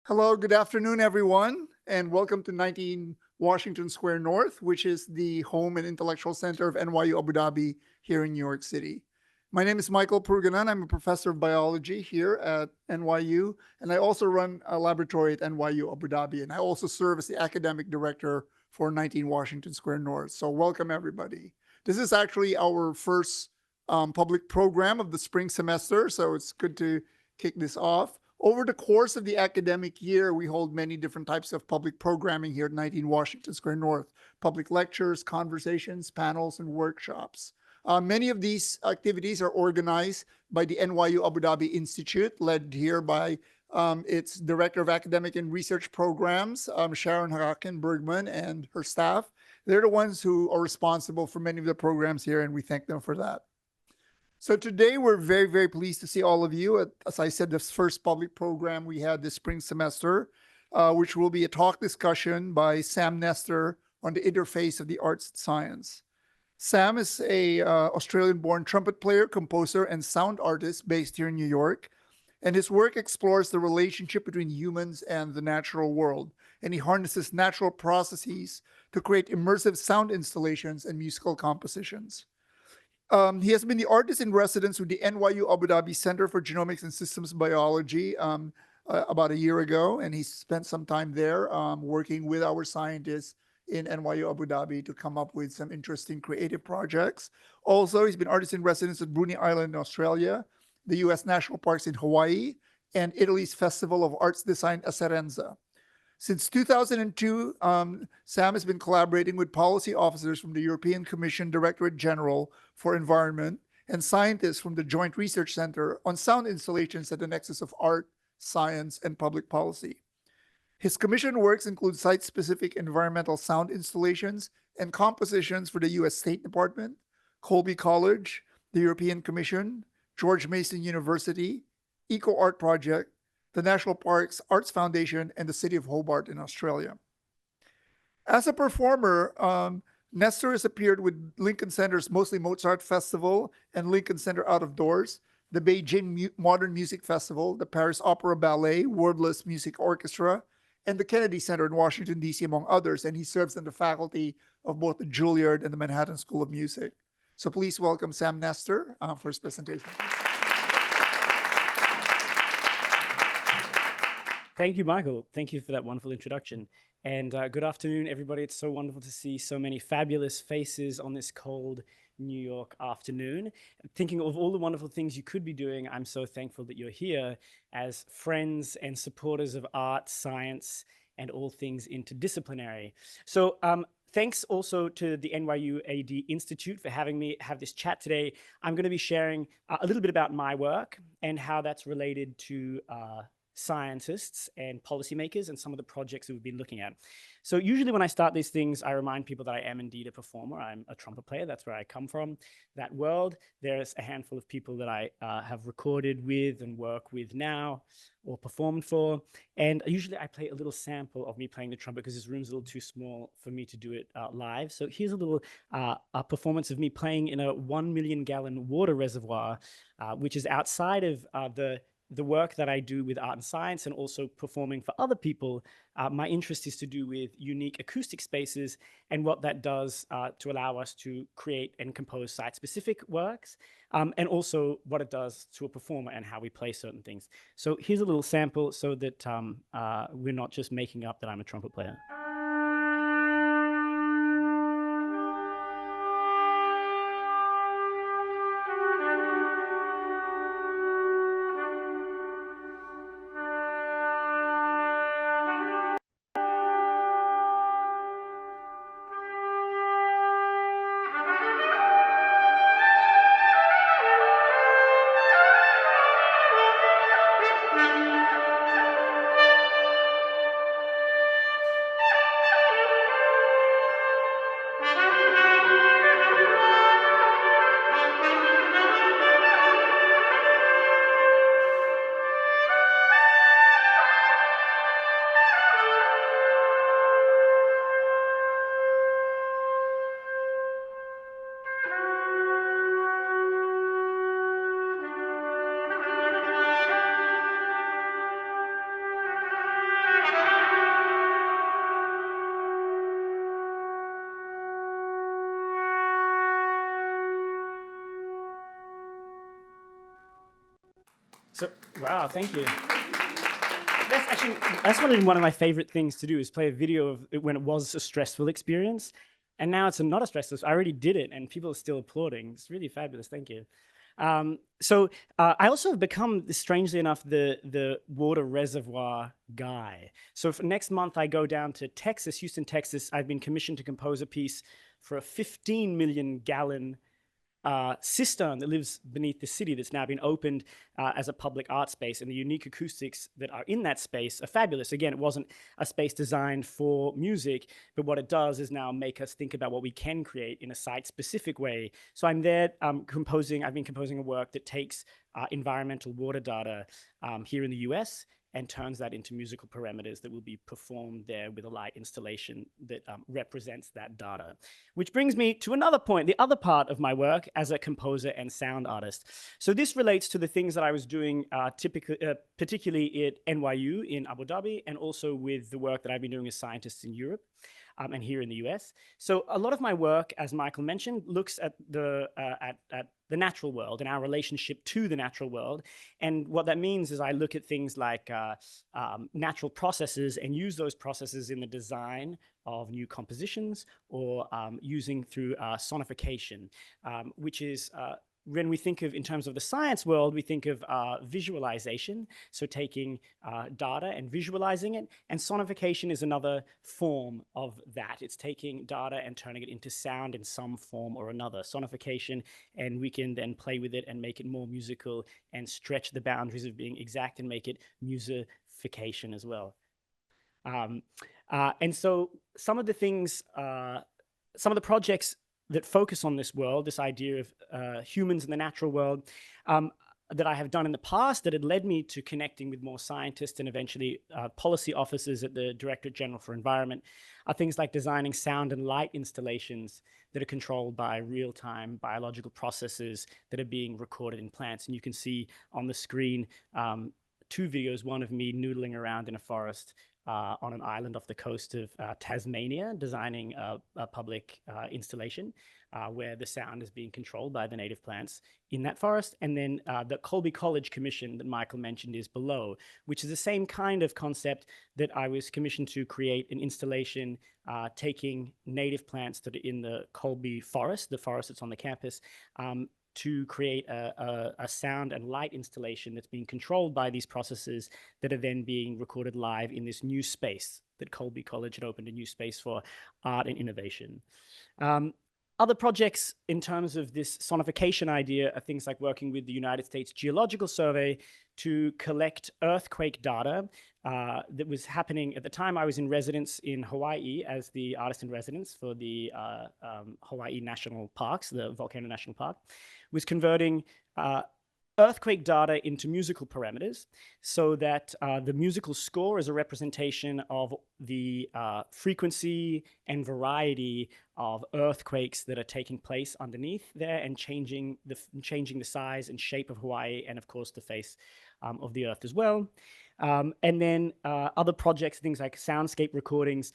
Hello, good afternoon, everyone, and welcome to 19 Washington Square North, which is the home and intellectual center of NYU Abu Dhabi here in New York City. My name is Michael Purganan. I'm a professor of biology here at NYU, and I also run a laboratory at NYU Abu Dhabi, and I also serve as the academic director for 19 Washington Square North. So welcome, everybody. This is actually our first public program of the spring semester, so it's good to kick this off. Over the course of the academic year, we hold many different types of public programming here at 19 Washington Square North, public lectures, conversations, panels, and workshops. Many of these activities are organized by the NYU Abu Dhabi Institute, led here by its Director of Academic and Research Programs, Sharon Harakin Bergman, and her staff. They're the ones who are responsible for many of the programs here, and we thank them for that. So today we're very, very pleased to see all of you at, as I said, this first public program we had this spring semester, which will be a talk discussion by Sam Nestor on the interface of the arts and science. Sam is a Australian-born trumpet player, composer, and sound artist based here in New York. And his work explores the relationship between humans and the natural world. And he harnesses natural processes to create immersive sound installations and musical compositions. He has been the artist in residence with the NYU Abu Dhabi Center for Genomics and Systems Biology about a year ago, and he spent some time there working with our scientists in NYU Abu Dhabi to come up with some interesting creative projects. Also, he's been artist in residence at Bruny Island in Australia, the U.S. National Parks in Hawaii, and Italy's Festival of Arts Design Acerenza. Since 2002, Sam has been collaborating with policy officers from the European Commission Directorate General for Environment and scientists from the Joint Research Center on sound installations at the nexus of art, science, and public policy. His commission works include site-specific environmental sound installations and compositions for the U.S. State Department, Colby College, the European Commission, George Mason University, Eco Art Project, the National Parks Arts Foundation, and the City of Hobart in Australia. As a performer, Nestor has appeared with Lincoln Center's Mostly Mozart Festival and Lincoln Center Out of Doors, the Beijing Modern Music Festival, the Paris Opera Ballet, Wordless Music Orchestra, and the Kennedy Center in Washington, D.C., among others, and he serves on the faculty of both the Juilliard and the Manhattan School of Music. So please welcome Sam Nestor for his presentation. Thank you, Michael. Thank you for that wonderful introduction. And good afternoon, everybody. It's so wonderful to see so many fabulous faces on this cold New York afternoon. Thinking of all the wonderful things you could be doing, I'm so thankful that you're here as friends and supporters of art, science, and all things interdisciplinary. So thanks also to the NYU AD Institute for having me have this chat today. I'm going to be sharing a little bit about my work and how that's related to scientists and policymakers and some of the projects that we've been looking at. So usually when I start these things, I remind people that I am indeed a performer. I'm a trumpet player. That's where I come from, that world. There's a handful of people that I have recorded with and work with now or performed for. And usually I play a little sample of me playing the trumpet because this room's a little too small for me to do it live. So here's a little a performance of me playing in a 1 million gallon water reservoir, which is outside of the work that I do with art and science and also performing for other people. My interest is to do with unique acoustic spaces and what that does to allow us to create and compose site-specific works, and also what it does to a performer and how we play certain things. So here's a little sample so that we're not just making up that I'm a trumpet player. So, wow, thank you. That's one of my favorite things to do is play a video of it when it was a stressful experience. And now it's not a stressful, I already did it and people are still applauding. It's really fabulous, thank you. I also have become, strangely enough, the water reservoir guy. So for next month, I go down to Texas, Houston, Texas. I've been commissioned to compose a piece for a 15 million gallon cistern that lives beneath the city that's now been opened as a public art space, and the unique acoustics that are in that space are fabulous. Again, it wasn't a space designed for music, but what it does is now make us think about what we can create in a site-specific way. So I'm there I've been composing a work that takes environmental water data here in the US and turns that into musical parameters that will be performed there with a light installation that represents that data. Which brings me to another point, the other part of my work as a composer and sound artist. So this relates to the things that I was doing particularly at NYU in Abu Dhabi, and also with the work that I've been doing as scientists in Europe. And here in the US. So a lot of my work, as Michael mentioned, looks at the natural world and our relationship to the natural world. And what that means is I look at things like natural processes and use those processes in the design of new compositions, or using through sonification, which is when we think of, in terms of the science world, we think of visualization, so taking data and visualizing it, and sonification is another form of that. It's taking data and turning it into sound in some form or another. Sonification, and we can then play with it and make it more musical and stretch the boundaries of being exact and make it musification as well. And so some of the things, some of the projects that focus on this world, this idea of humans in the natural world, that I have done in the past that had led me to connecting with more scientists and eventually policy officers at the Directorate General for Environment, are things like designing sound and light installations that are controlled by real-time biological processes that are being recorded in plants. And you can see on the screen 2 videos, one of me noodling around in a forest on an island off the coast of Tasmania, designing a public installation where the sound is being controlled by the native plants in that forest. And then the Colby College Commission that Michael mentioned is below, which is the same kind of concept that I was commissioned to create an installation taking native plants that are in the Colby forest, the forest that's on the campus, to create a sound and light installation that's being controlled by these processes that are then being recorded live in this new space that Colby College had opened, a new space for art and innovation. Other projects in terms of this sonification idea are things like working with the United States Geological Survey to collect earthquake data that was happening at the time. I was in residence in Hawaii as the artist in residence for the Hawaii National Parks, the Volcano National Park, was converting earthquake data into musical parameters so that the musical score is a representation of the frequency and variety of earthquakes that are taking place underneath there and changing the size and shape of Hawaii, and of course the face of the earth as well. And then other projects, things like soundscape recordings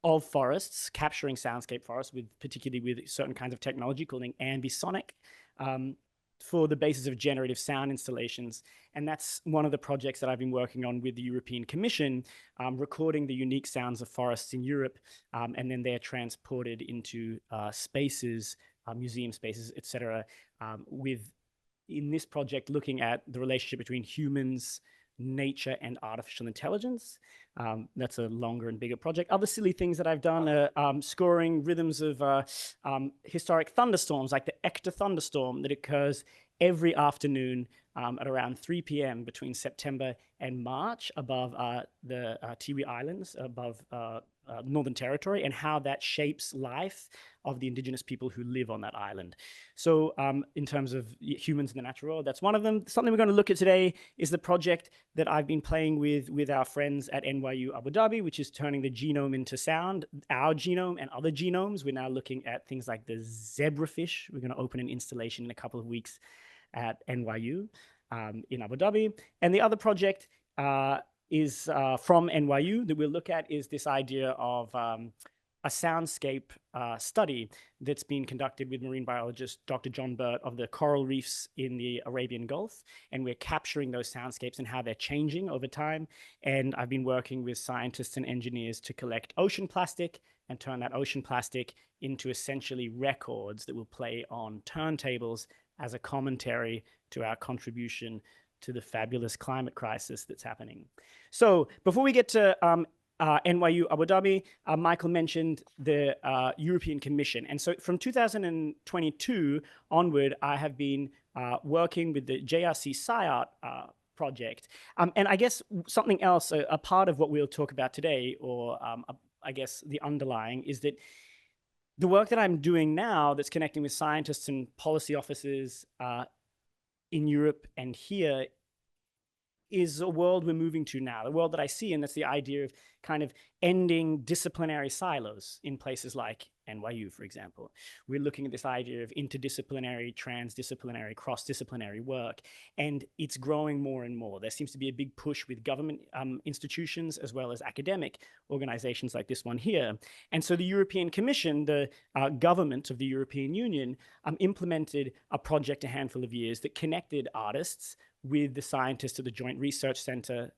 of forests, capturing soundscape forests, particularly with certain kinds of technology called ambisonic, for the basis of generative sound installations. And that's one of the projects that I've been working on with the European Commission, recording the unique sounds of forests in Europe, and then they're transported into spaces, museum spaces, etc., in this project, looking at the relationship between humans, nature, and artificial intelligence. That's a longer and bigger project. Other silly things that I've done are scoring rhythms of historic thunderstorms, like the Ector thunderstorm that occurs every afternoon at around 3 p.m. between September and March above the Tiwi Islands, above Northern Territory, and how that shapes life of the indigenous people who live on that island. So in terms of humans in the natural world, that's one of them. Something we're going to look at today is the project that I've been playing with our friends at NYU Abu Dhabi, which is turning the genome into sound, our genome and other genomes. We're now looking at things like the zebrafish. We're going to open an installation in a couple of weeks at NYU in Abu Dhabi. And the other project is from NYU that we'll look at is this idea of a soundscape study that's been conducted with marine biologist Dr. John Burt of the coral reefs in the Arabian Gulf. And we're capturing those soundscapes and how they're changing over time. And I've been working with scientists and engineers to collect ocean plastic and turn that ocean plastic into essentially records that will play on turntables as a commentary to our contribution to the fabulous climate crisis that's happening. So before we get to NYU Abu Dhabi, Michael mentioned the European Commission. And so from 2022 onward, I have been working with the JRC sci-art project. And I guess something else, a part of what we'll talk about today, or I guess the underlying, is that the work that I'm doing now that's connecting with scientists and policy officers in Europe and here is a world we're moving to now, the world that I see, and that's the idea of kind of ending disciplinary silos in places like NYU, for example. We're looking at this idea of interdisciplinary, transdisciplinary, cross-disciplinary work, and it's growing more and more. There seems to be a big push with government institutions as well as academic organizations like this one here. And so the European Commission, the government of the European Union, implemented a project a handful of years that connected artists with the scientists at the Joint Research Centers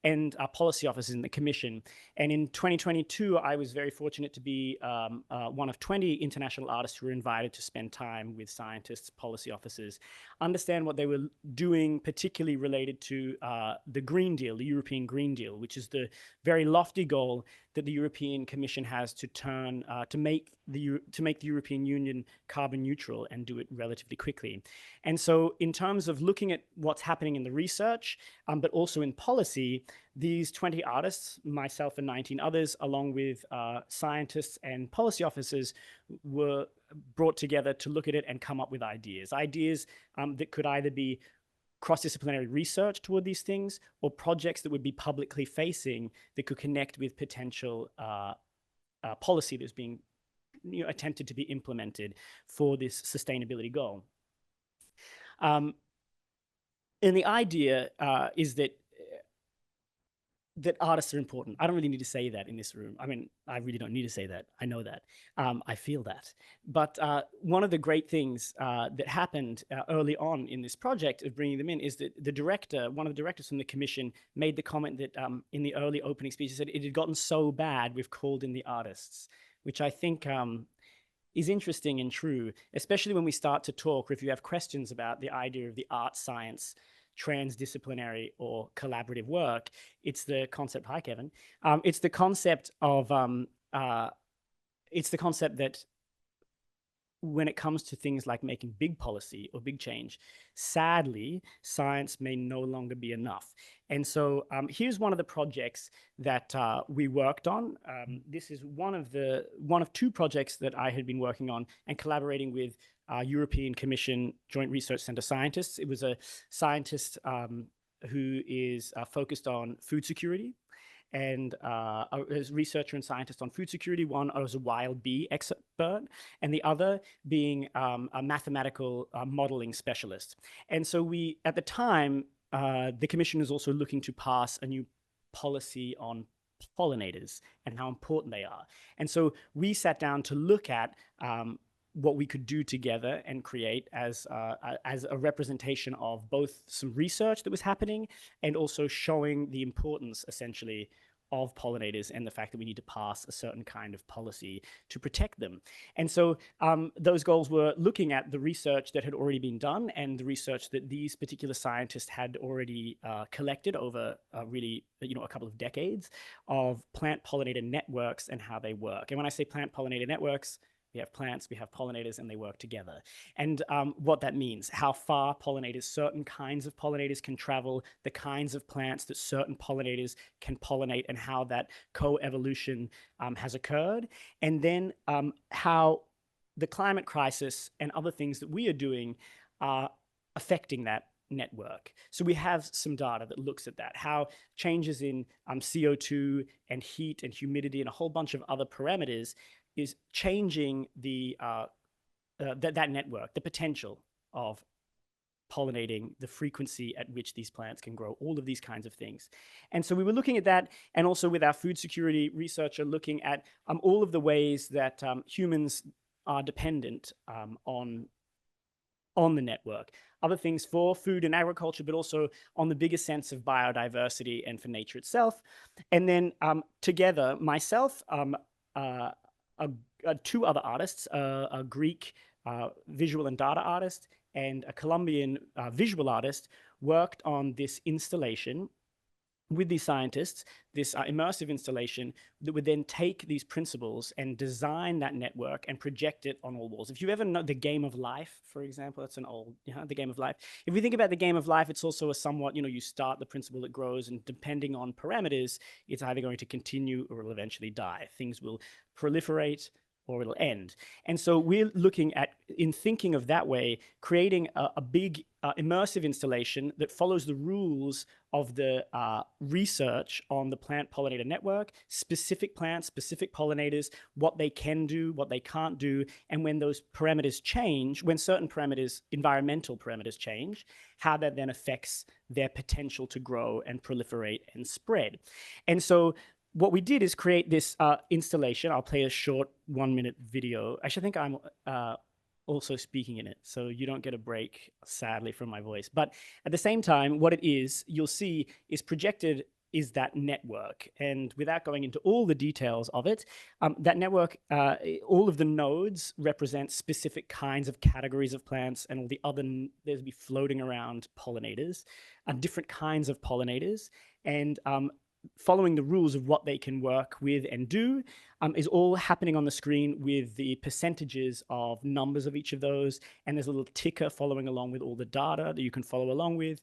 and policy officers in the Commission. And in 2022, I was very fortunate to be one of 20 international artists who were invited to spend time with scientists, policy officers, understand what they were doing, particularly related to the Green Deal, the European Green Deal, which is the very lofty goal that the European Commission has to turn to make the European Union carbon neutral and do it relatively quickly. And so in terms of looking at what's happening in the research, but also in policy, these 20 artists, myself and 19 others, along with scientists and policy officers, were brought together to look at it and come up with ideas that could either be cross-disciplinary research toward these things, or projects that would be publicly facing that could connect with potential policy that's being attempted to be implemented for this sustainability goal. And the idea is that artists are important. I don't really need to say that in this room. I mean, I really don't need to say that. I know that. I feel that. But one of the great things that happened early on in this project of bringing them in is that one of the directors from the Commission, made the comment that in the early opening speech, he said it had gotten so bad we've called in the artists, which I think is interesting and true, especially when we start to talk, or if you have questions about the idea of the art science transdisciplinary or collaborative work. It's the concept, hi Kevin, it's the concept that when it comes to things like making big policy or big change, sadly, science may no longer be enough. And so here's one of the projects that we worked on. This is one of two projects that I had been working on and collaborating with European Commission Joint Research Center scientists. It was a scientist who is focused on food security, and a researcher and scientist on food security. One was a wild bee expert, and the other being a mathematical modeling specialist. And so we, at the time, the Commission is also looking to pass a new policy on pollinators and how important they are. And so we sat down to look at what we could do together and create as a representation of both some research that was happening and also showing the importance, essentially, of pollinators and the fact that we need to pass a certain kind of policy to protect them. And so those goals were looking at the research that had already been done and the research that these particular scientists had already collected over really, a couple of decades of plant pollinator networks and how they work. And when I say plant pollinator networks, we have plants, we have pollinators, and they work together. And what that means, how far certain kinds of pollinators can travel, the kinds of plants that certain pollinators can pollinate, and how that co-evolution has occurred. And then how the climate crisis and other things that we are doing are affecting that network. So we have some data that looks at that, how changes in CO2 and heat and humidity and a whole bunch of other parameters is changing that network, the potential of pollinating, the frequency at which these plants can grow, all of these kinds of things. And so we were looking at that, and also with our food security researcher looking at all of the ways that humans are dependent on the network. Other things for food and agriculture, but also on the bigger sense of biodiversity and for nature itself. And then together, myself, two other artists, a Greek visual and data artist and a Colombian visual artist, worked on this installation with these scientists, this immersive installation that would then take these principles and design that network and project it on all walls. If you ever know the Game of Life, for example, that's an old, the Game of Life. If we think about the Game of Life, it's also a somewhat, you start the principle, it grows, and depending on parameters, it's either going to continue or it'll eventually die. Things will proliferate or it'll end. And so we're looking at, in thinking of that way, creating a big immersive installation that follows the rules of the research on the plant pollinator network, specific plants, specific pollinators, what they can do, what they can't do, and when those parameters change, when certain parameters, environmental parameters change, how that then affects their potential to grow and proliferate and spread. And so what we did is create this installation. I'll play a short 1-minute video. Actually, I think I'm also speaking in it, so you don't get a break, sadly, from my voice. But at the same time, what it is, you'll see, is projected is that network. And without going into all the details of it, that network, all of the nodes represent specific kinds of categories of plants, and all the other, there'll be floating around pollinators, different kinds of pollinators. And following the rules of what they can work with and do is all happening on the screen with the percentages of numbers of each of those. And there's a little ticker following along with all the data that you can follow along with.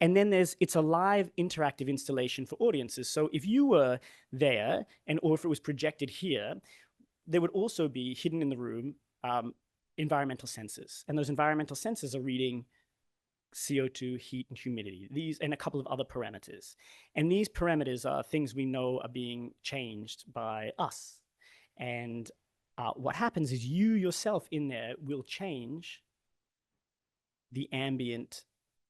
And then it's a live interactive installation for audiences. So if you were there, or if it was projected here, there would also be hidden in the room environmental sensors. And those environmental sensors are reading CO2, heat, and humidity, these and a couple of other parameters. And these parameters are things we know are being changed by us. And what happens is you yourself in there will change the ambient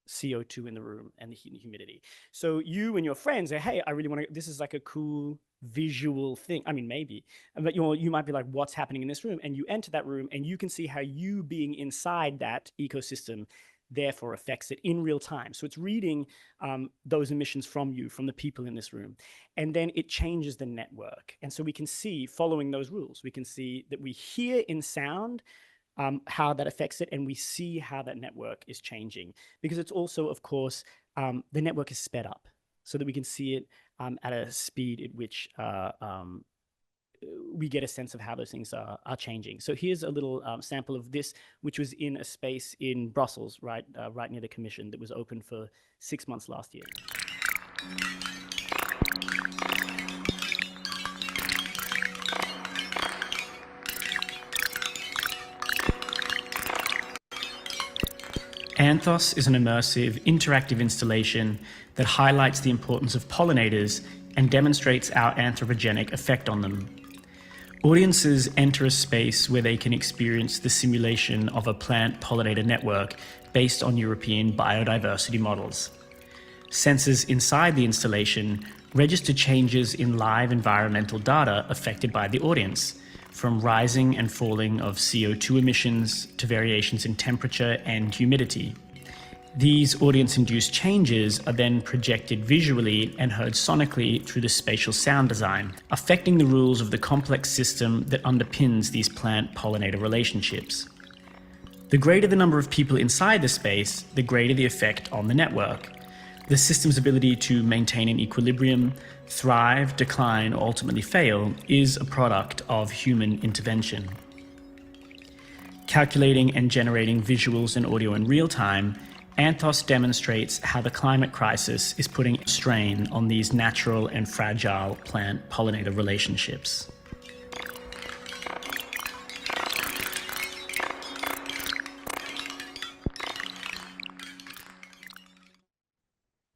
CO2 in the room and the heat and humidity. So you and your friends say, hey, I really want to, this is like a cool visual thing. I mean, maybe, but you might be like, what's happening in this room? And you enter that room and you can see how you being inside that ecosystem therefore affects it in real time. So it's reading those emissions from you, from the people in this room. And then it changes the network. And so we can see, following those rules, we can see that we hear in sound how that affects it, and we see how that network is changing. Because it's also, of course, the network is sped up so that we can see it at a speed at which we get a sense of how those things are changing. So here's a little sample of this, which was in a space in Brussels, right near the Commission, that was open for 6 months last year. Anthos is an immersive, interactive installation that highlights the importance of pollinators and demonstrates our anthropogenic effect on them. Audiences enter a space where they can experience the simulation of a plant pollinator network based on European biodiversity models. Sensors inside the installation register changes in live environmental data affected by the audience, from rising and falling of CO2 emissions to variations in temperature and humidity. These audience-induced changes are then projected visually and heard sonically through the spatial sound design, affecting the rules of the complex system that underpins these plant-pollinator relationships. The greater the number of people inside the space, the greater the effect on the network. The system's ability to maintain an equilibrium, thrive, decline, or ultimately fail is a product of human intervention. Calculating and generating visuals and audio in real time, Anthos demonstrates how the climate crisis is putting a strain on these natural and fragile plant-pollinator relationships.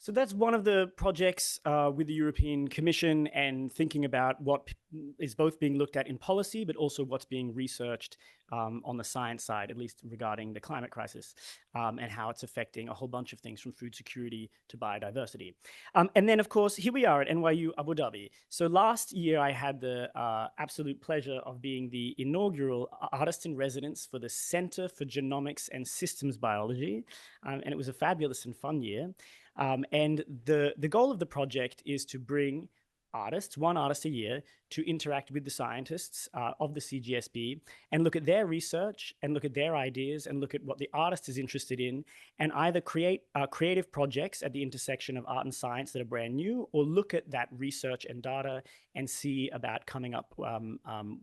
So that's one of the projects with the European Commission, and thinking about what is both being looked at in policy, but also what's being researched on the science side, at least regarding the climate crisis, and how it's affecting a whole bunch of things from food security to biodiversity. And then, of course, here we are at NYU Abu Dhabi. So last year, I had the absolute pleasure of being the inaugural artist in residence for the Center for Genomics and Systems Biology, and it was a fabulous and fun year. And the goal of the project is to bring artists, one artist a year, to interact with the scientists of the CGSB and look at their research and look at their ideas and look at what the artist is interested in, and either create creative projects at the intersection of art and science that are brand new, or look at that research and data and see about coming up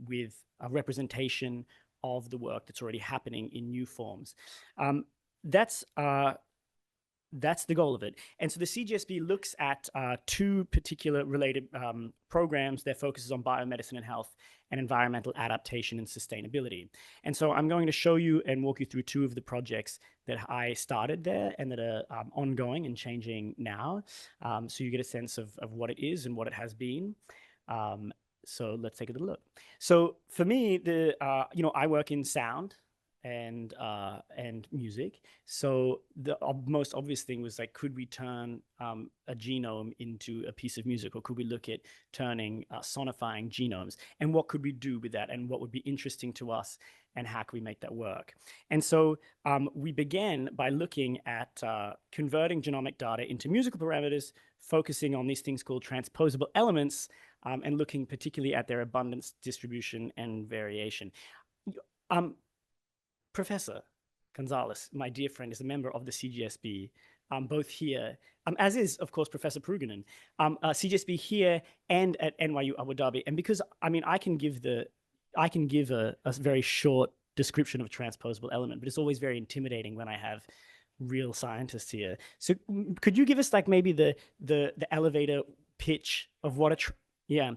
with a representation of the work that's already happening in new forms. That's the goal of it. And so the CGSB looks at two particular related programs. Their focus is on biomedicine and health and environmental adaptation and sustainability. And so I'm going to show you and walk you through two of the projects that I started there and that are ongoing and changing now. So you get a sense of what it is and what it has been. So let's take a little look. So for me, I work in sound and music. So the most obvious thing was, like, could we turn a genome into a piece of music, or could we look at turning sonifying genomes, and what could we do with that, and what would be interesting to us, and how can we make that work? And so we began by looking at converting genomic data into musical parameters, focusing on these things called transposable elements, and looking particularly at their abundance, distribution, and variation. Professor Gonzalez, my dear friend, is a member of the CGSB, both here, as is, of course, Professor Pruganen, CGSB here and at NYU Abu Dhabi. And because, I can give a very short description of a transposable element, but it's always very intimidating when I have real scientists here. So could you give us, like, maybe the elevator pitch of what yeah.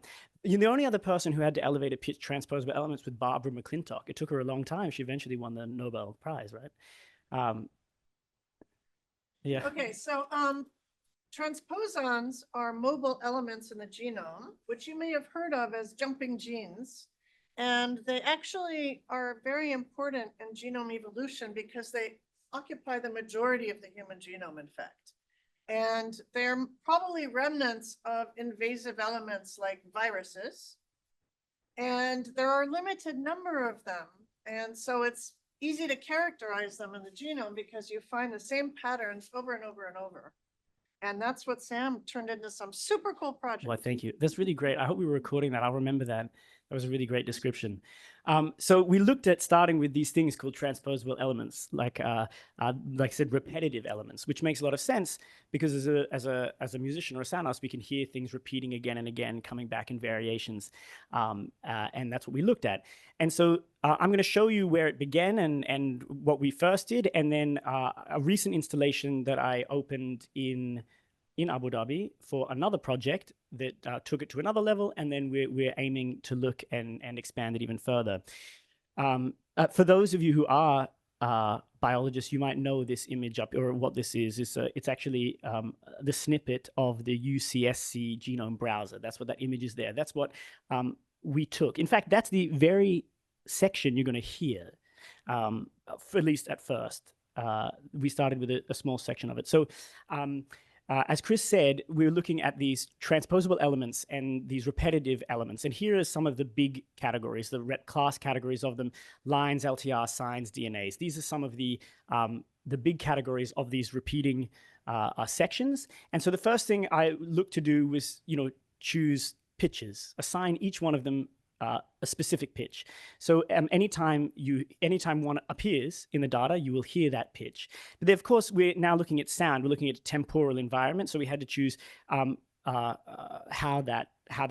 You're the only other person who had to elevator pitch transposable elements with Barbara McClintock. It took her a long time. She eventually won the Nobel Prize, right? Yeah. Okay, so transposons are mobile elements in the genome, which you may have heard of as jumping genes. And they actually are very important in genome evolution because they occupy the majority of the human genome, in fact. And they're probably remnants of invasive elements like viruses. And there are a limited number of them. And so it's easy to characterize them in the genome because you find the same patterns over and over and over. And that's what Sam turned into some super cool project. Well, thank you. That's really great. I hope we were recording that. I'll remember that. That was a really great description. So we looked at starting with these things called transposable elements, like I said, repetitive elements, which makes a lot of sense because as a musician or a sound artist, we can hear things repeating again and again, coming back in variations, and that's what we looked at. And so I'm going to show you where it began and what we first did, and then a recent installation that I opened in Abu Dhabi for another project that took it to another level, and then we're aiming to look and expand it even further. For those of you who are biologists, you might know this image up, or what this is. It's actually the snippet of the UCSC genome browser. That's what that image is there. That's what we took. In fact, that's the very section you're going to hear, at least at first. We started with a small section of it. So as Chris said, we're looking at these transposable elements and these repetitive elements. And here are some of the big categories, the class categories of them: lines, LTR, signs, DNAs. These are some of the big categories of these repeating sections. And so the first thing I looked to do was, choose pitches, assign each one of them a specific pitch. So anytime one appears in the data, you will hear that pitch. But then, of course, we're now looking at sound. We're looking at temporal environment. So we had to choose how that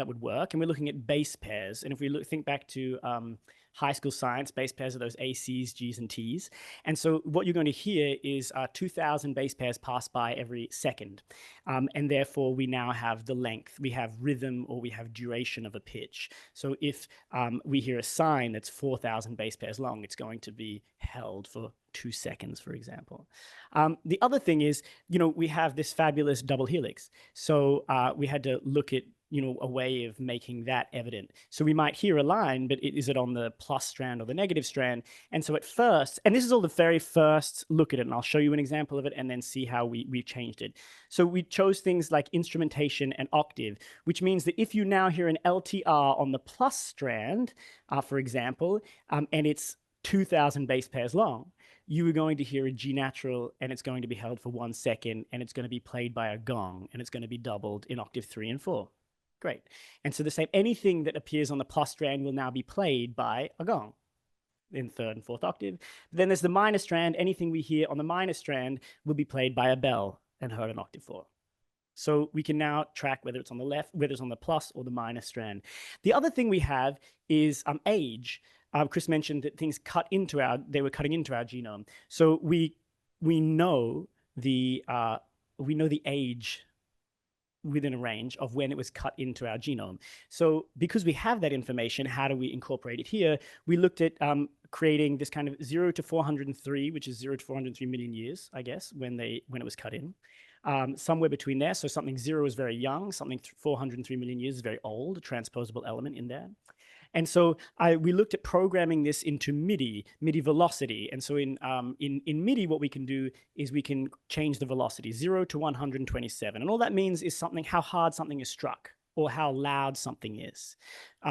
would work. And we're looking at base pairs. And if we think back to high school science. Base pairs are those ACs, Gs, and Ts. And so what you're going to hear is 2,000 base pairs pass by every second. And therefore, we now have the length. We have rhythm, or we have duration of a pitch. So if we hear a sine that's 4,000 base pairs long, it's going to be held for 2 seconds, for example. The other thing is, we have this fabulous double helix. So we had to look at a way of making that evident. So we might hear a line, but is it on the plus strand or the negative strand? And so at first, and this is all the very first look at it, and I'll show you an example of it and then see how we changed it. So we chose things like instrumentation and octave, which means that if you now hear an LTR on the plus strand, for example, and it's 2,000 base pairs long, you are going to hear a G natural, and it's going to be held for 1 second, and it's going to be played by a gong, and it's going to be doubled in octave 3 and 4. Great. And so the same, anything that appears on the plus strand will now be played by a gong in 3rd and 4th octave. Then there's the minor strand. Anything we hear on the minor strand will be played by a bell and heard in octave 4. So we can now track whether it's on the left, whether it's on the plus or the minor strand. The other thing we have is age. Chris mentioned that things they were cutting into our genome. So we know the age within a range of when it was cut into our genome. So because we have that information, how do we incorporate it here? We looked at creating this kind of 0 to 403, which is 0 to 403 million years, I guess, when it was cut in. Somewhere between there. So something 0 is very young, something 403 million years is very old, a transposable element in there. And so we looked at programming this into MIDI velocity. And so in MIDI, what we can do is we can change the velocity 0 to 127. And all that means is how hard something is struck or how loud something is.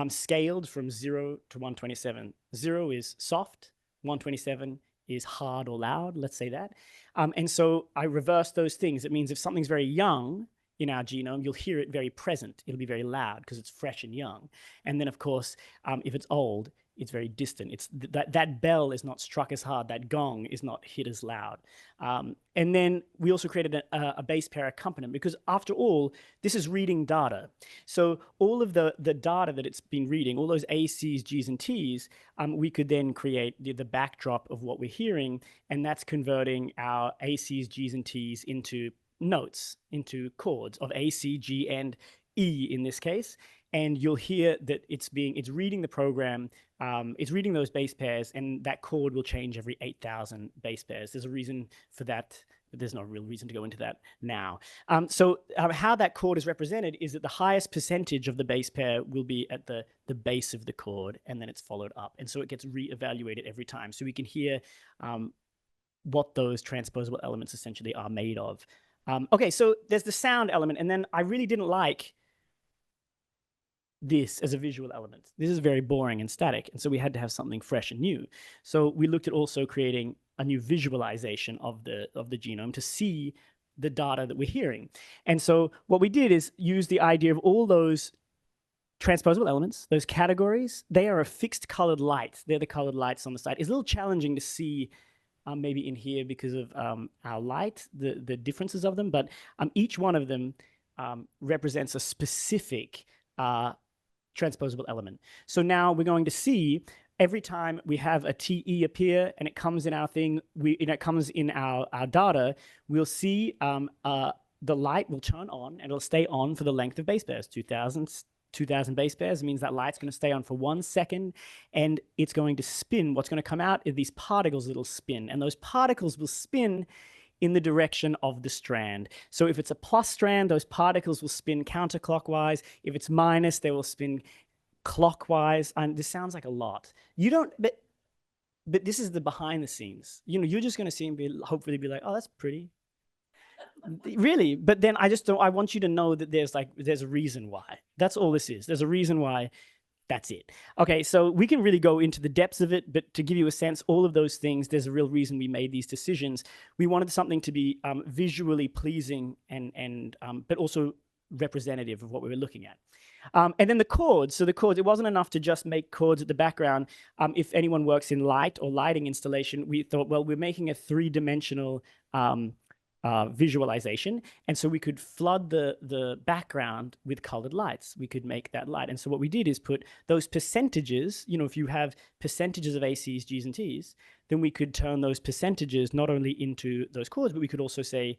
Scaled from 0 to 127. 0 is soft, 127 is hard or loud, let's say that. And so I reverse those things. It means if something's very young in our genome, you'll hear it very present. It'll be very loud because it's fresh and young. And then, of course, if it's old, it's very distant. It's that bell is not struck as hard. That gong is not hit as loud. And then we also created a base pair accompaniment because, after all, this is reading data. So all of the data that it's been reading, all those ACs, Gs, and Ts, we could then create the backdrop of what we're hearing, and that's converting our ACs, Gs, and Ts into notes, into chords of A, C, G, and E in this case. And you'll hear that it's reading the program, it's reading those base pairs, and that chord will change every 8,000 base pairs. There's a reason for that, but there's no real reason to go into that now. How that chord is represented is that the highest percentage of the base pair will be at the base of the chord, and then it's followed up. And so it gets re-evaluated every time. So we can hear what those transposable elements essentially are made of. Okay, so there's the sound element, and then I really didn't like this as a visual element. This is very boring and static, and so we had to have something fresh and new. So we looked at also creating a new visualization of the genome to see the data that we're hearing. And so what we did is use the idea of all those transposable elements, those categories. They are a fixed colored light. They're the colored lights on the side. It's a little challenging to see maybe in here because of our light, the differences of them, but each one of them represents a specific transposable element. So now we're going to see every time we have a TE appear and it comes in our thing, it comes in our data, we'll see the light will turn on and it'll stay on for the length of base pairs, 2,000 base pairs means that light's going to stay on for 1 second, and it's going to spin. What's going to come out are these particles that'll spin, and those particles will spin in the direction of the strand. So if it's a plus strand, those particles will spin counterclockwise. If it's minus, they will spin clockwise. And this sounds like a lot. But this is the behind the scenes. You're just going to see and hopefully be like, oh, that's pretty. Really, but then I want you to know that there's a reason why. That's all this is. There's a reason why. That's it. Okay, so we can really go into the depths of it, but to give you a sense, all of those things, there's a real reason we made these decisions. We wanted something to be visually pleasing and but also representative of what we were looking at. And then the chords. So the chords, it wasn't enough to just make chords at the background. If anyone works in light or lighting installation, we thought, well, we're making a three-dimensional visualization. And so we could flood the background with colored lights. We could make that light. And so what we did is put those percentages, if you have percentages of ACs, Gs, and Ts, then we could turn those percentages not only into those chords, but we could also say,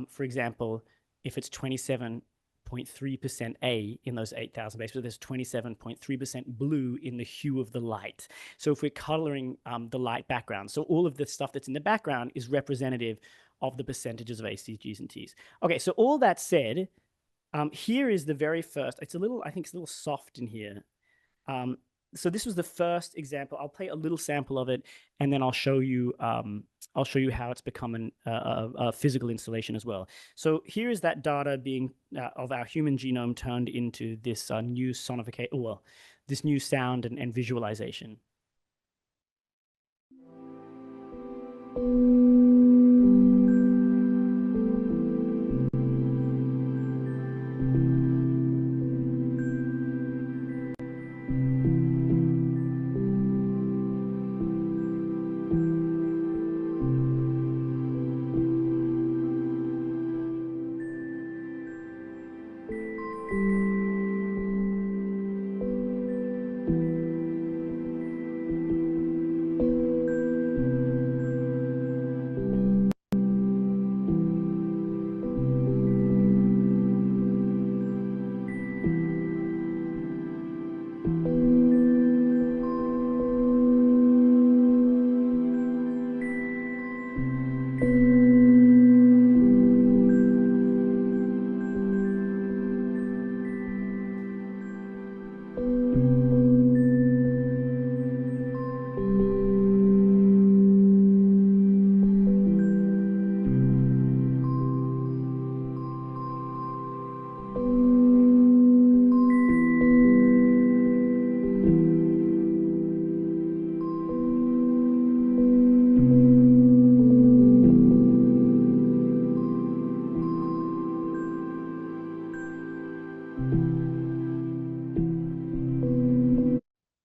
for example, if it's 27.3% A in those 8,000 bases, but there's 27.3% blue in the hue of the light. So if we're coloring the light background, so all of the stuff that's in the background is representative of the percentages of ACs, Gs, and Ts. Okay, so all that said, here is the very first. I think it's a little soft in here. So this was the first example. I'll play a little sample of it, and then I'll show you how it's become a physical installation as well. So here is that data being of our human genome turned into this new sonification, well, this new sound and visualization.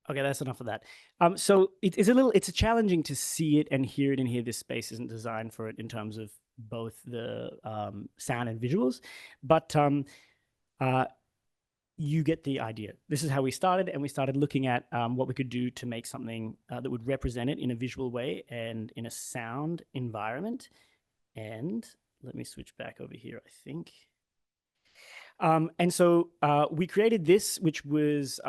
Okay, that's enough of that. So it's challenging to see it and hear it in here. This space isn't designed for it in terms of both the sound and visuals, but you get the idea. This is how we started, and we started looking at what we could do to make something that would represent it in a visual way and in a sound environment. And let me switch back over here, I think. And so we created this, which was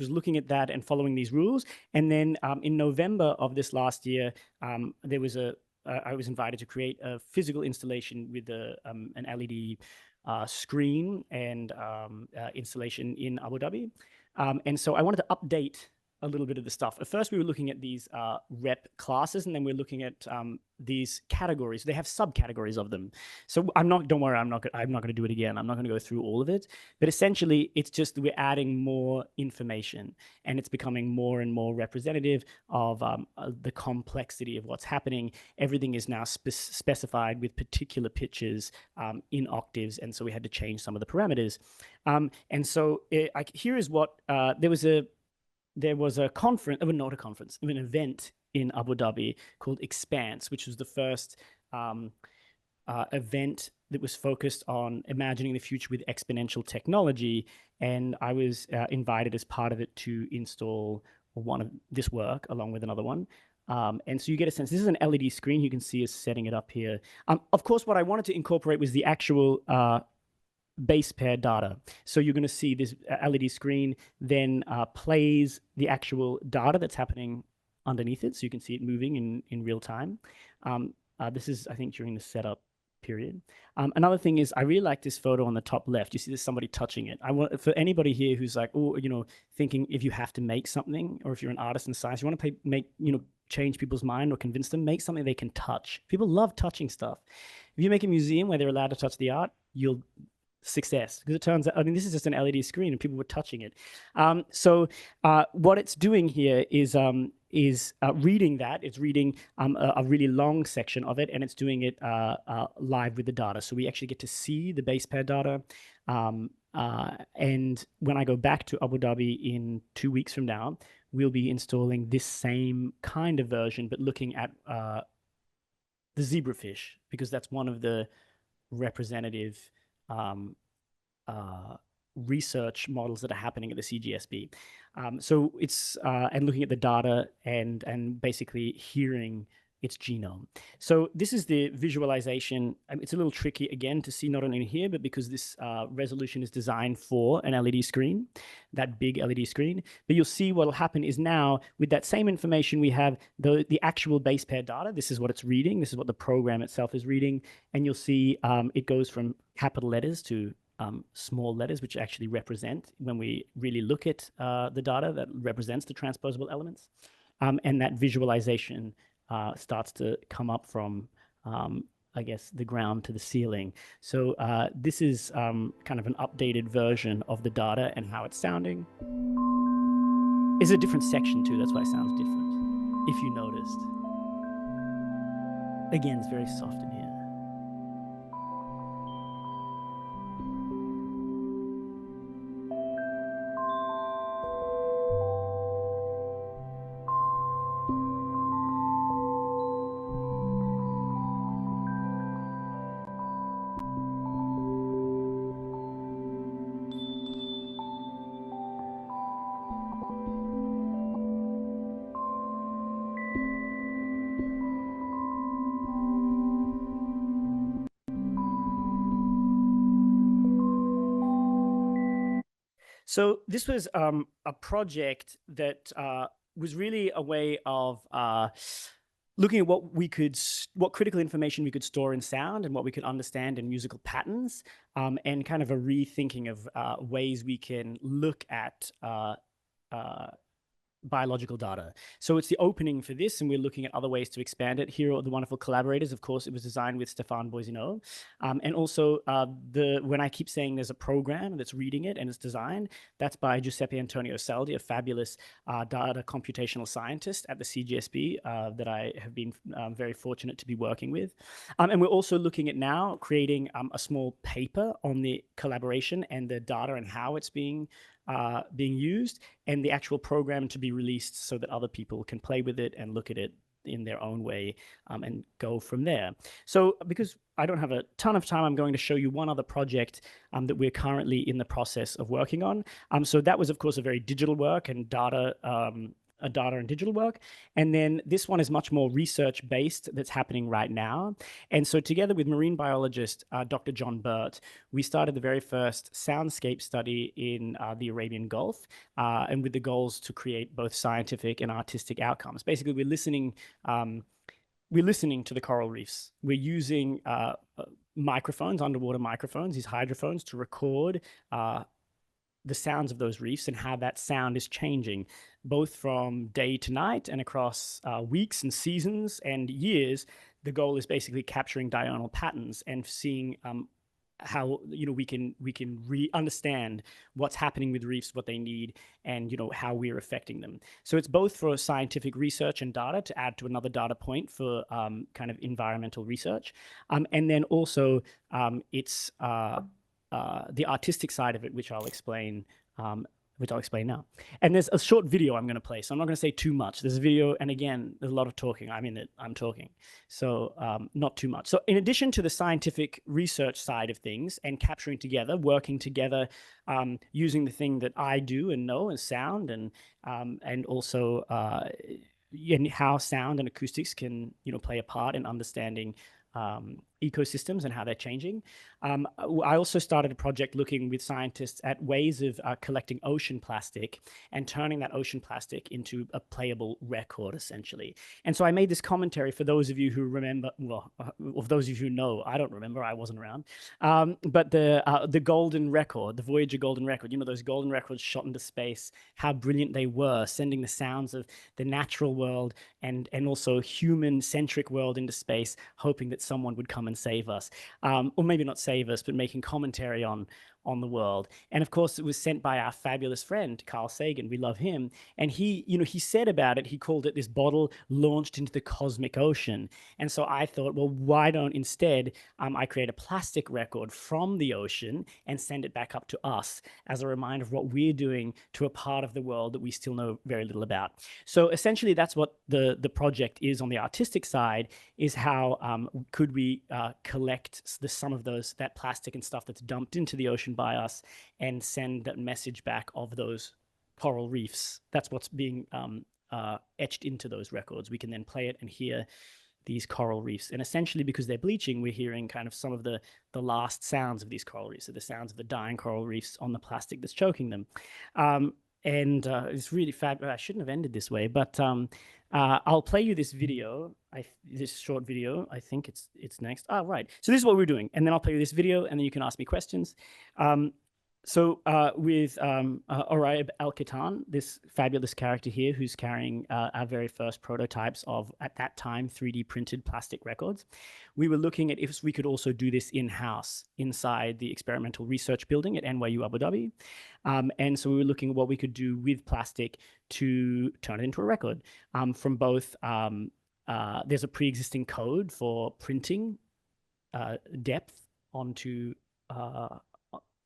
looking at that and following these rules. And then in November of this last year, there was I was invited to create a physical installation with an LED screen and installation in Abu Dhabi. And so I wanted to update a little bit of the stuff. At first, we were looking at these rep classes, and then we're looking at these categories. They have subcategories of them. So don't worry, I'm not going to do it again. I'm not going to go through all of it. But essentially, it's just we're adding more information, and it's becoming more and more representative of the complexity of what's happening. Everything is now specified with particular pitches in octaves, and so we had to change some of the parameters. And so here is what there was a conference, not a conference, an event in Abu Dhabi called Expanse, which was the first event that was focused on imagining the future with exponential technology. And I was invited as part of it to install one of this work along with another one. And so you get a sense, this is an LED screen. You can see us setting it up here. Of course, what I wanted to incorporate was the actual base pair data. So you're going to see this LED screen then plays the actual data that's happening underneath it. So you can see it moving in real time. This is, I think, during the setup period. Another thing is I really like this photo on the top left. You see there's somebody touching it. I want, for anybody here who's like, oh, thinking if you have to make something, or if you're an artist in science, you want to change people's mind or convince them, make something they can touch. People love touching stuff. If you make a museum where they're allowed to touch the art, you'll success, because it turns out, this is just an LED screen and people were touching it. So what it's doing here is reading that. It's reading a really long section of it, and it's doing it live with the data. So we actually get to see the base pair data. And when I go back to Abu Dhabi in 2 weeks from now, we'll be installing this same kind of version, but looking at the zebrafish, because that's one of the representative research models that are happening at the CGSB. So it's and looking at the data and basically hearing its genome. So this is the visualization. It's a little tricky again to see not only here, but because this resolution is designed for an LED screen, that big LED screen. But you'll see what will happen is now with that same information, we have the actual base pair data. This is what it's reading. This is what the program itself is reading. And you'll see it goes from capital letters to small letters, which actually represent, when we really look at the data, that represents the transposable elements. And that visualization starts to come up from, I guess, the ground to the ceiling. So this is kind of an updated version of the data and how it's sounding. It's a different section too, that's why it sounds different, if you noticed. Again, it's very soft in here. So this was a project that was really a way of looking at what critical information we could store in sound and what we could understand in musical patterns, and kind of a rethinking of ways we can look at biological data. So it's the opening for this, and we're looking at other ways to expand it. Here are the wonderful collaborators. Of course, it was designed with Stéphane Boisineau. And also, when I keep saying there's a program that's reading it and it's designed, that's by Giuseppe Antonio Saldi, a fabulous data computational scientist at the CGSB that I have been very fortunate to be working with. And we're also looking at now creating a small paper on the collaboration and the data and how it's being used, and the actual program to be released so that other people can play with it and look at it in their own way, and go from there. So because I don't have a ton of time, I'm going to show you one other project that we're currently in the process of working on. So that was, of course, a very digital work and data and digital work. And then this one is much more research-based that's happening right now. And so together with marine biologist Dr. John Burt, we started the very first Soundscape study in the Arabian Gulf, and with the goals to create both scientific and artistic outcomes. Basically, we're listening to the coral reefs. We're using microphones, underwater microphones, these hydrophones, to record the sounds of those reefs and how that sound is changing, both from day to night and across weeks and seasons and years. The goal is basically capturing diurnal patterns and seeing how we can understand what's happening with reefs, what they need, and how we're affecting them. So it's both for scientific research and data to add to another data point for kind of environmental research, and then also it's the artistic side of it, which I'll explain now. And there's a short video I'm going to play, so I'm not going to say too much. There's a video, and again, there's a lot of talking. I'm in it, I'm talking. So not too much. So in addition to the scientific research side of things and capturing together, working together, using the thing that I do and know as sound, and also how sound and acoustics can play a part in understanding ecosystems and how they're changing. I also started a project looking with scientists at ways of collecting ocean plastic and turning that ocean plastic into a playable record, essentially. And so I made this commentary for those of you who remember, well, of those of you who know, I don't remember, I wasn't around, but the golden record, the Voyager golden record, those golden records shot into space, how brilliant they were, sending the sounds of the natural world and also human-centric world into space, hoping that someone would come come and save us, or maybe not save us, but making commentary on the world. And of course, it was sent by our fabulous friend, Carl Sagan. We love him. And he, he said about it, he called it this bottle launched into the cosmic ocean. And so I thought, well, why don't instead I create a plastic record from the ocean and send it back up to us as a reminder of what we're doing to a part of the world that we still know very little about. So essentially, that's what the project is on the artistic side, is how could we collect some of that plastic and stuff that's dumped into the ocean by us and send that message back of those coral reefs. That's what's being etched into those records. We can then play it and hear these coral reefs. And essentially, because they're bleaching, we're hearing kind of some of the last sounds of these coral reefs, so the sounds of the dying coral reefs on the plastic that's choking them. And it's really fabulous. I shouldn't have ended this way, but I'll play you this video, this short video. I think it's next. Oh, right. So this is what we're doing. And then I'll play you this video, and then you can ask me questions. So with Oraib Al-Katan, this fabulous character here who's carrying our very first prototypes of, at that time, 3D printed plastic records, we were looking at if we could also do this in-house inside the experimental research building at NYU Abu Dhabi. And so we were looking at what we could do with plastic to turn it into a record from both, there's a pre-existing code for printing depth onto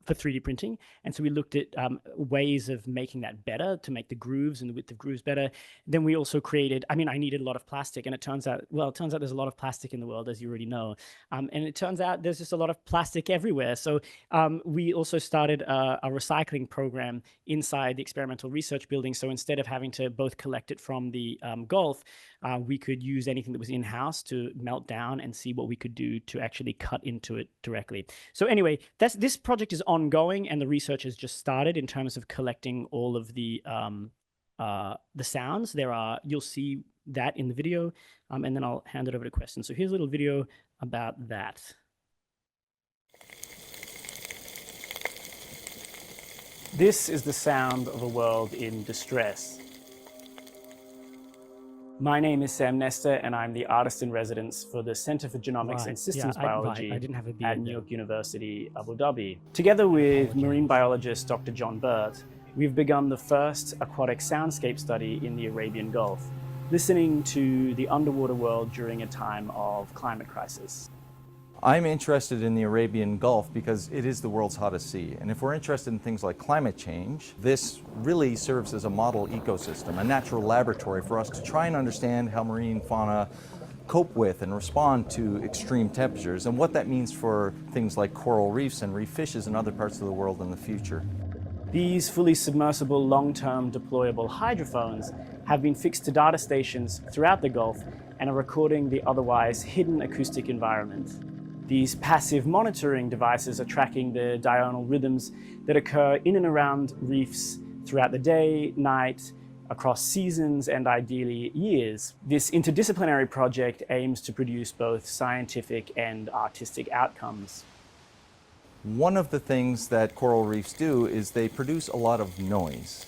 for 3D printing. And so we looked at ways of making that better, to make the grooves and the width of grooves better. Then we also created, I needed a lot of plastic, and it turns out there's a lot of plastic in the world, as you already know. And it turns out there's just a lot of plastic everywhere. So we also started a recycling program inside the experimental research building. So instead of having to both collect it from the Gulf, we could use anything that was in-house to melt down and see what we could do to actually cut into it directly. So anyway, this project is ongoing, and the research has just started in terms of collecting all of the sounds. You'll see that in the video, and then I'll hand it over to questions. So here's a little video about that. This is the sound of a world in distress. My name is Sam Nestor, and I'm the artist in residence for the Center for Genomics and Systems Biology at New York University, Abu Dhabi. Together with marine biologist Dr. John Burt, we've begun the first aquatic soundscape study in the Arabian Gulf, listening to the underwater world during a time of climate crisis. I'm interested in the Arabian Gulf because it is the world's hottest sea. And if we're interested in things like climate change, this really serves as a model ecosystem, a natural laboratory for us to try and understand how marine fauna cope with and respond to extreme temperatures, and what that means for things like coral reefs and reef fishes in other parts of the world in the future. These fully submersible, long-term deployable hydrophones have been fixed to data stations throughout the Gulf and are recording the otherwise hidden acoustic environment. These passive monitoring devices are tracking the diurnal rhythms that occur in and around reefs throughout the day, night, across seasons, and ideally years. This interdisciplinary project aims to produce both scientific and artistic outcomes. One of the things that coral reefs do is they produce a lot of noise.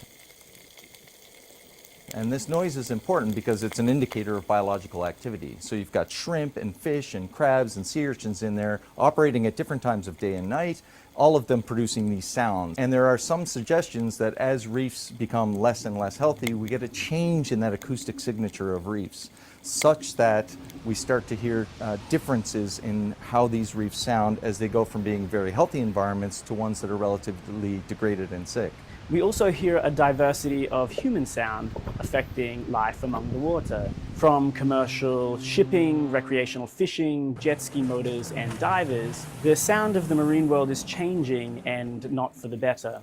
And this noise is important because it's an indicator of biological activity. So you've got shrimp and fish and crabs and sea urchins in there operating at different times of day and night, all of them producing these sounds. And there are some suggestions that as reefs become less and less healthy, we get a change in that acoustic signature of reefs, such that we start to hear differences in how these reefs sound as they go from being very healthy environments to ones that are relatively degraded and sick. We also hear a diversity of human sound affecting life among the water, from commercial shipping, recreational fishing, jet ski motors, and divers. The sound of the marine world is changing, and not for the better.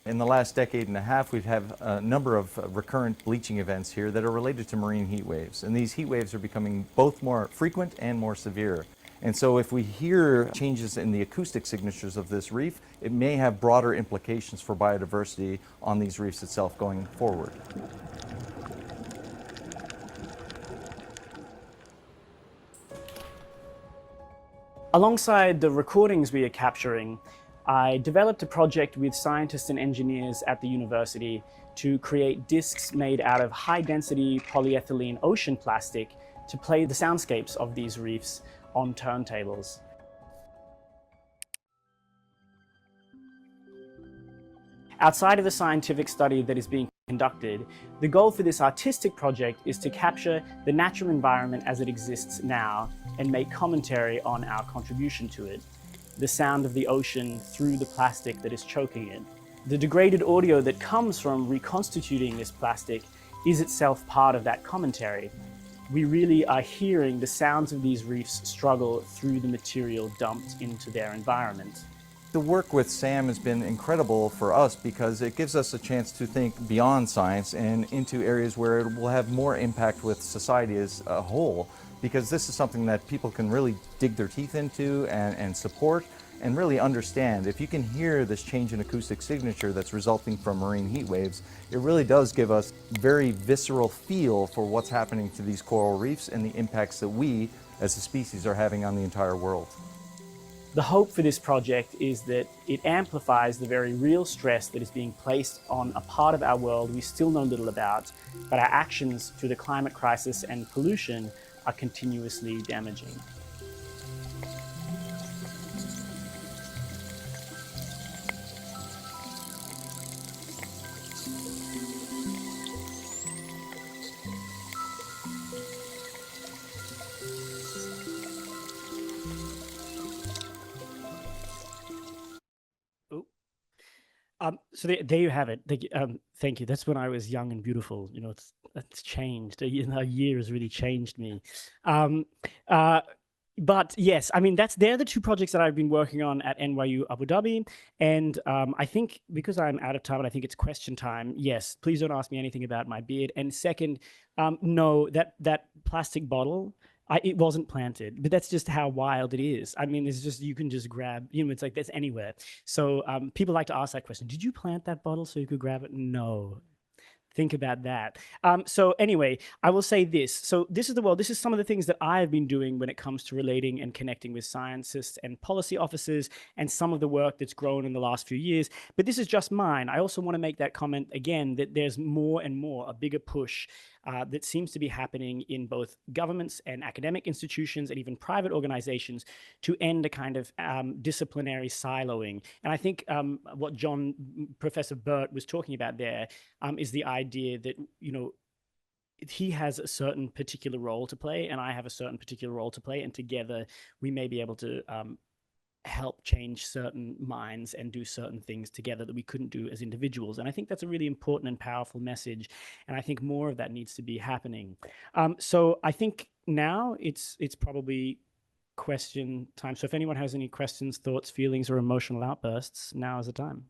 In the last decade and a half, we've had a number of recurrent bleaching events here that are related to marine heat waves. And these heat waves are becoming both more frequent and more severe. And so if we hear changes in the acoustic signatures of this reef, it may have broader implications for biodiversity on these reefs itself going forward. Alongside the recordings we are capturing, I developed a project with scientists and engineers at the university to create discs made out of high-density polyethylene ocean plastic to play the soundscapes of these reefs on turntables. Outside of the scientific study that is being conducted, the goal for this artistic project is to capture the natural environment as it exists now and make commentary on our contribution to it. The sound of the ocean through the plastic that is choking it. The degraded audio that comes from reconstituting this plastic is itself part of that commentary. We really are hearing the sounds of these reefs struggle through the material dumped into their environment. The work with SAM has been incredible for us because it gives us a chance to think beyond science and into areas where it will have more impact with society as a whole, because this is something that people can really dig their teeth into and support and really understand. If you can hear this change in acoustic signature that's resulting from marine heat waves, it really does give us very visceral feel for what's happening to these coral reefs and the impacts that we as a species are having on the entire world. The hope for this project is that it amplifies the very real stress that is being placed on a part of our world we still know little about, but our actions through the climate crisis and pollution are continuously damaging. So there you have it. Thank you. That's when I was young and beautiful. You know, it's changed. A year has really changed me. But yes, I mean, they're the two projects that I've been working on at NYU Abu Dhabi. And I think because I'm out of time and I think it's question time, yes, please don't ask me anything about my beard. And second, no, that plastic bottle, it wasn't planted, but that's just how wild it is. I mean, it's just, you can just grab, it's like that's anywhere. So people like to ask that question. Did you plant that bottle so you could grab it? No. Think about that. So anyway, I will say this. So this is the world. This is some of the things that I have been doing when it comes to relating and connecting with scientists and policy officers and some of the work that's grown in the last few years. But this is just mine. I also want to make that comment again, that there's more and more, a bigger push that seems to be happening in both governments and academic institutions and even private organizations to end a kind of disciplinary siloing. And I think what Professor Burt was talking about there is the idea that, he has a certain particular role to play and I have a certain particular role to play, and together we may be able to help change certain minds and do certain things together that we couldn't do as individuals. And I think that's a really important and powerful message. And I think more of that needs to be happening. So I think now it's probably question time. So if anyone has any questions, thoughts, feelings, or emotional outbursts, now is the time.